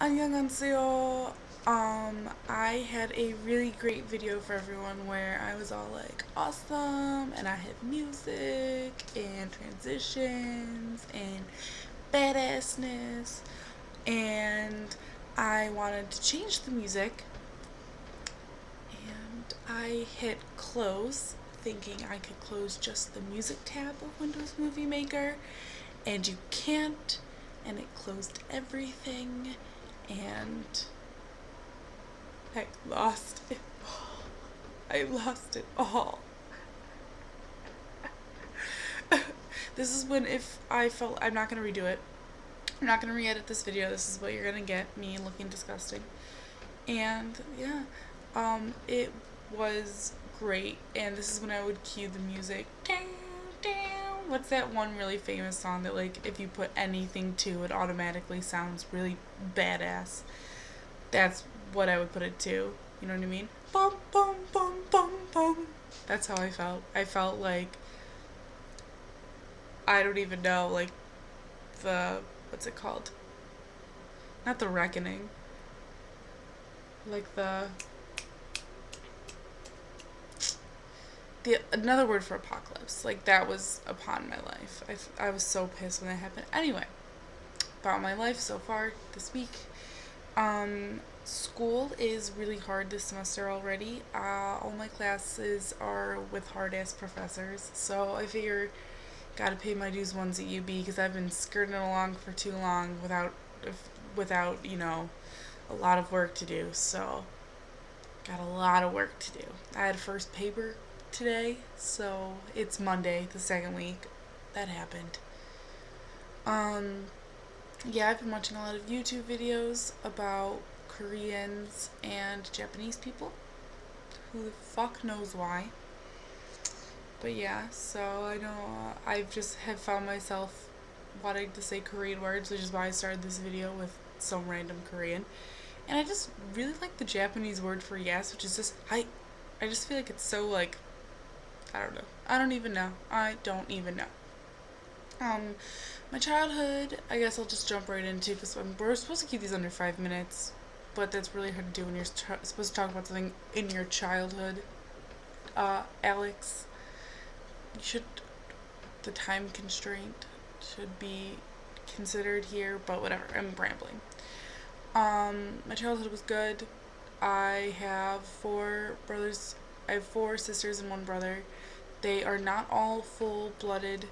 안녕하세요. I had a really great video for everyone where I was all like awesome and I had music and transitions and badassness, and I wanted to change the music, and I hit close thinking I could close just the music tab of Windows Movie Maker, and you can't, and it closed everything, and I lost it all. I lost it all. This is when, if I felt, I'm not gonna redo it. I'm not gonna re-edit this video. This is what you're gonna get, me looking disgusting. And yeah, it was great. And this is when I would cue the music. Down, down. What's that one really famous song that, like, if you put anything to it, automatically sounds really badass? That's what I would put it to. You know what I mean? Bum, bum, bum, bum, bum. That's how I felt. I felt like, I don't even know, like, what's it called? Not the reckoning. Like another word for apocalypse. Like, that was upon my life. I was so pissed when that happened. Anyway, about my life so far this week. School is really hard this semester already. All my classes are with hard-ass professors, so I figure gotta pay my dues once at UB because I've been skirting along for too long without, you know, a lot of work to do, so got a lot of work to do. I had first paper today, so it's Monday, the second week. That happened. Yeah, I've been watching a lot of YouTube videos about Koreans and Japanese people. Who the fuck knows why? But yeah, so I know I've just have found myself wanting to say Korean words, which is why I started this video with some random Korean. And I just really like the Japanese word for yes, which is just I just feel like it's so, like, I don't know. I don't even know. My childhood, I guess I'll just jump right into, because we're supposed to keep these under 5 minutes, but that's really hard to do when you're supposed to talk about something in your childhood. Alex, the time constraint should be considered here, but whatever, I'm rambling. My childhood was good. I have four sisters and one brother. They are not all full-blooded,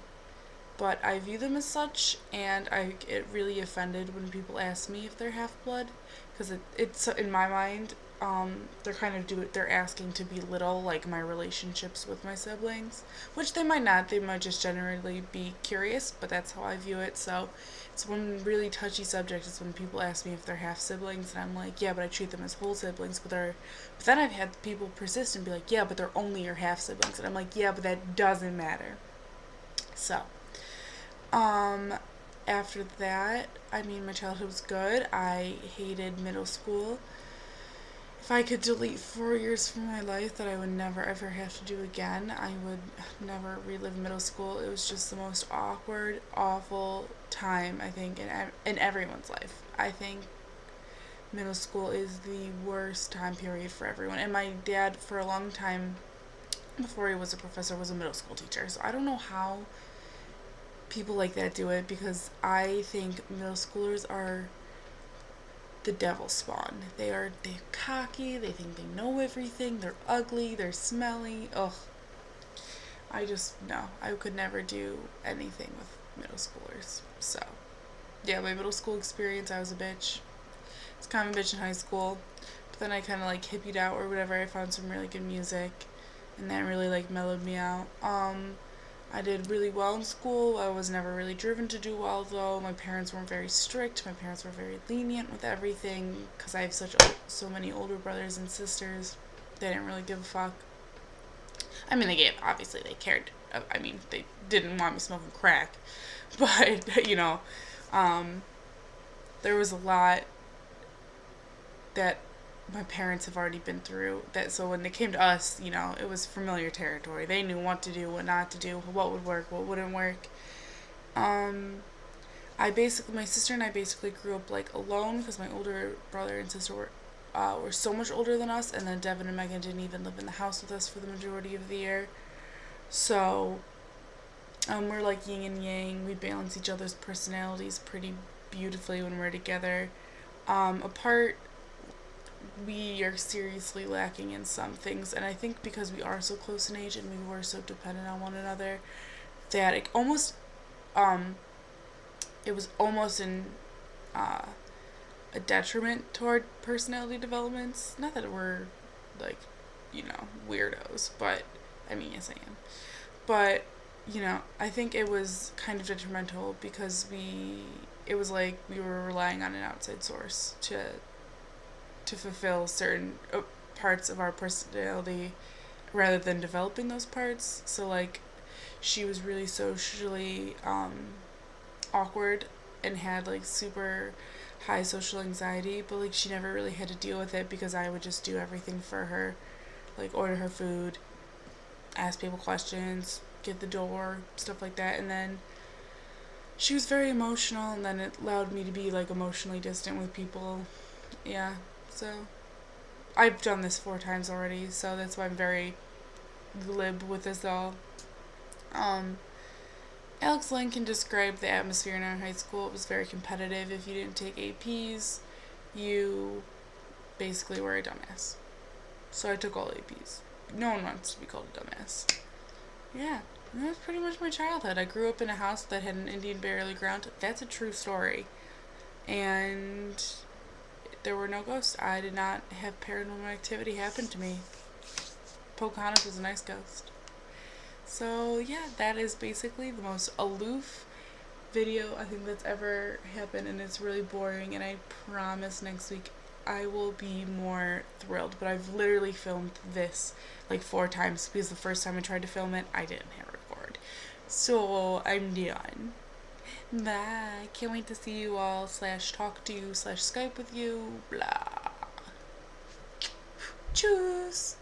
but I view them as such, and I get really offended when people ask me if they're half-blood, because it's in my mind, they're asking to belittle, like, my relationships with my siblings, which they might not. They might just generally be curious, but that's how I view it. So it's one really touchy subject is when people ask me if they're half siblings, and I'm like, yeah, but I treat them as whole siblings. But then I've had people persist and be like, yeah, but they're only your half siblings, and I'm like, yeah, but that doesn't matter. So after that, I mean, my childhood was good. I hated middle school. If I could delete 4 years from my life that I would never ever have to do again, I would never relive middle school. It was just the most awkward, awful time, I think, in everyone's life. I think middle school is the worst time period for everyone. And my dad, for a long time, before he was a professor, was a middle school teacher. So I don't know how people like that do it, because I think middle schoolers are the devil spawn. They're cocky, they think they know everything, they're ugly, they're smelly. Ugh. No, I could never do anything with middle schoolers. So yeah, my middle school experience, I was a bitch. I was kind of a bitch in high school, but then I kind of, like, hippied out or whatever. I found some really good music, and that really, like, mellowed me out. I did really well in school. I was never really driven to do well, though. My parents weren't very strict. My parents were very lenient with everything, because I have so many older brothers and sisters. They didn't really give a fuck. I mean, obviously they cared. I mean, they didn't want me smoking crack, but, you know, there was a lot that my parents have already been through, that so when they came to us, you know, it was familiar territory. They knew what to do, what not to do, what would work, what wouldn't work. my sister and I basically grew up like alone because my older brother and sister were so much older than us, and then Devin and Megan didn't even live in the house with us for the majority of the year. So we're like yin and yang. We balance each other's personalities pretty beautifully when we're together. Apart, we are seriously lacking in some things, and I think because we are so close in age and we were so dependent on one another, that um, it was almost uh, a detriment toward personality developments. Not that we're like, weirdos, but I mean, yes, I am. But I think it was kind of detrimental because it was like we were relying on an outside source to fulfill certain parts of our personality rather than developing those parts. So like, she was really socially awkward and had like super high social anxiety, but like she never really had to deal with it because I would just do everything for her, like order her food, ask people questions, get the door, stuff like that. And then she was very emotional, and then it allowed me to be like emotionally distant with people. Yeah, so I've done this 4 times already, so that's why I'm very glib with this all. Um, Alex Lincoln described the atmosphere in our high school. It was very competitive. If you didn't take APs, you basically were a dumbass. So I took all APs. No one wants to be called a dumbass. Yeah, and that was pretty much my childhood. I grew up in a house that had an Indian burial ground. That's a true story. And there were no ghosts. I did not have paranormal activity happen to me. Pocahontas was a nice ghost. So yeah, that is basically the most aloof video I think that's ever happened, and it's really boring, and I promise next week I will be more thrilled. But I've literally filmed this like 4 times because the first time I tried to film it, I didn't hit record. So I'm done. Bye. Can't wait to see you all / talk to you / Skype with you. Blah. Tschüss.